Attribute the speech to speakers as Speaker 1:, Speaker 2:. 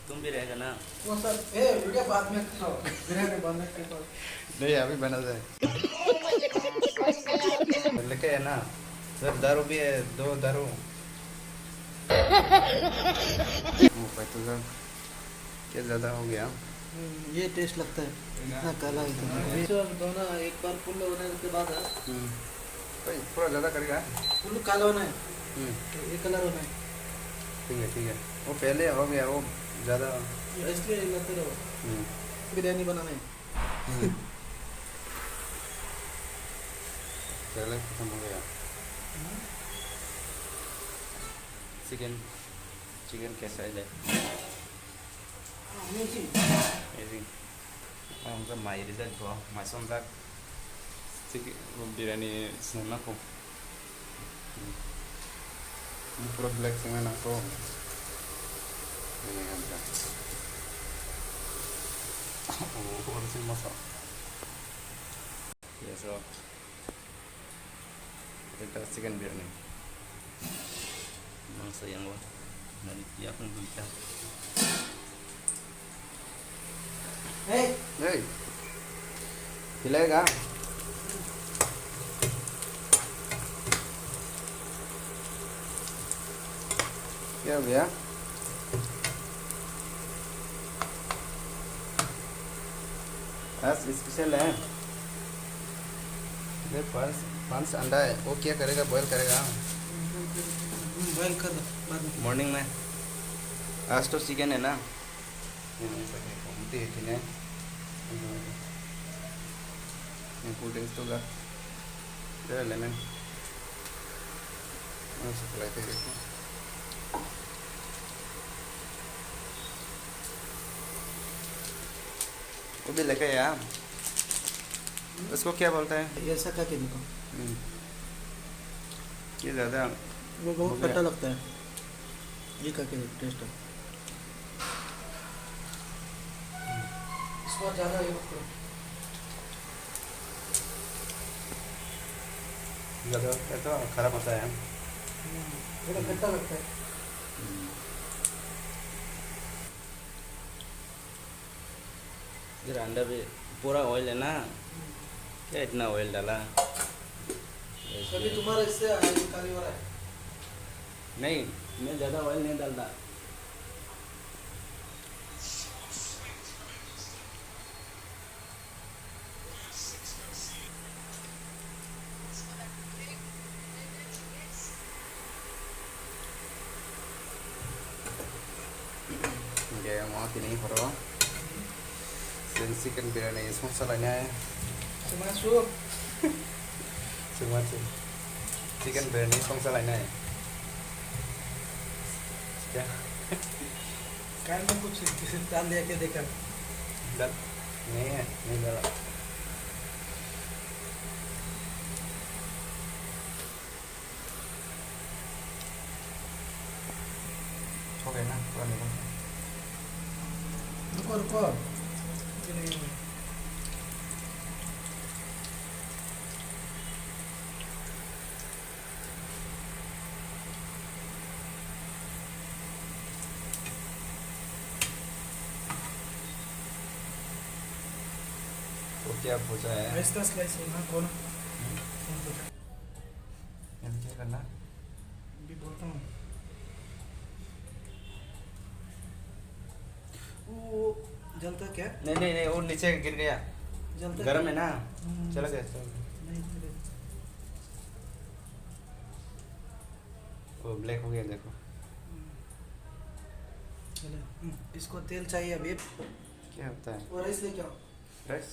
Speaker 1: तुम भी रहेगा ना।
Speaker 2: वो सर वीडियो बाद में करो, बिरयानी बनने के बाद।
Speaker 1: नहीं अभी बना जाए। लेके है ना सर, दारू भी है, 2 दारू। भाई तो सर क्या ज़्यादा हो गया।
Speaker 2: ये टेस्ट लगता है इतना काला है तो दोनों एक बार फुल होने के बाद
Speaker 1: भाई थोड़ा ज़्यादा करेगा।
Speaker 2: फुल काला होना है, ये कलर होना है।
Speaker 1: ठीक है ठीक है, वो पहले हो गया वो ज़्यादा।
Speaker 2: इसलिए लगते रहो बिरयानी बनाने।
Speaker 1: पहले खत्म हो गया। चिकन चिकन कैसा है? Amazing. Ang may result ko, masondag sige biryani sana ko. Pura black sana ako. Ini kan. Oh, harus masak. Ya so. Itu chicken biryani. Mangsa yang wah. Dari tiap pun bisa. Hey, खिलाएगा? क्या हो गया? आज special है। मेरे पास 5 अंडा है, वो क्या करेगा? बॉयल करेगा?
Speaker 2: बॉयल कर दो बाद में।
Speaker 1: मॉर्निंग में आज तो चिकन है ना। कोल्ड ड्रिंक्स तो का लेमन सप्लाई दे देखो। वो भी लेके यार, उसको क्या बोलते हैं?
Speaker 2: ऐसा खा के देखो,
Speaker 1: ये ज़्यादा
Speaker 2: वो बहुत खट्टा लगता है। ये खा के टेस्ट है इसमें ज़्यादा ये करो।
Speaker 1: ज़्यादा तो खराब होता है।
Speaker 2: थोड़ा खट्टा लगता है।
Speaker 1: इधर अंडा भी पूरा ऑयल है ना, क्या इतना ऑयल डाला?
Speaker 2: कभी तुम्हारा इससे काली हो रहा है?
Speaker 1: नहीं, मैं ज़्यादा ऑयल नहीं डालता। Oke, mau ini bro. Chicken biryani semua salahnya ya.
Speaker 2: Masuk.
Speaker 1: Semua chicken biryani semua salahnya ya. क्या?
Speaker 2: कान में कुछ डाल दिया क्या देखा?
Speaker 1: डाल नहीं है, नहीं डाला। हो गया ना पूरा निकल।
Speaker 2: रुको रुको,
Speaker 1: तो क्या पूछा है?
Speaker 2: ऐसा स्लाइस होना कौन?
Speaker 1: क्या करना?
Speaker 2: भी बोलता हूँ। वो जलता क्या?
Speaker 1: नहीं नहीं नहीं, वो नीचे गिर गया।
Speaker 2: जलता
Speaker 1: गरम है ना, चला गया।
Speaker 2: नहीं
Speaker 1: वो ब्लैक हो गया देखो।
Speaker 2: चले इसको तेल चाहिए अभी।
Speaker 1: क्या होता है?
Speaker 2: और राइस लेके आओ।
Speaker 1: राइस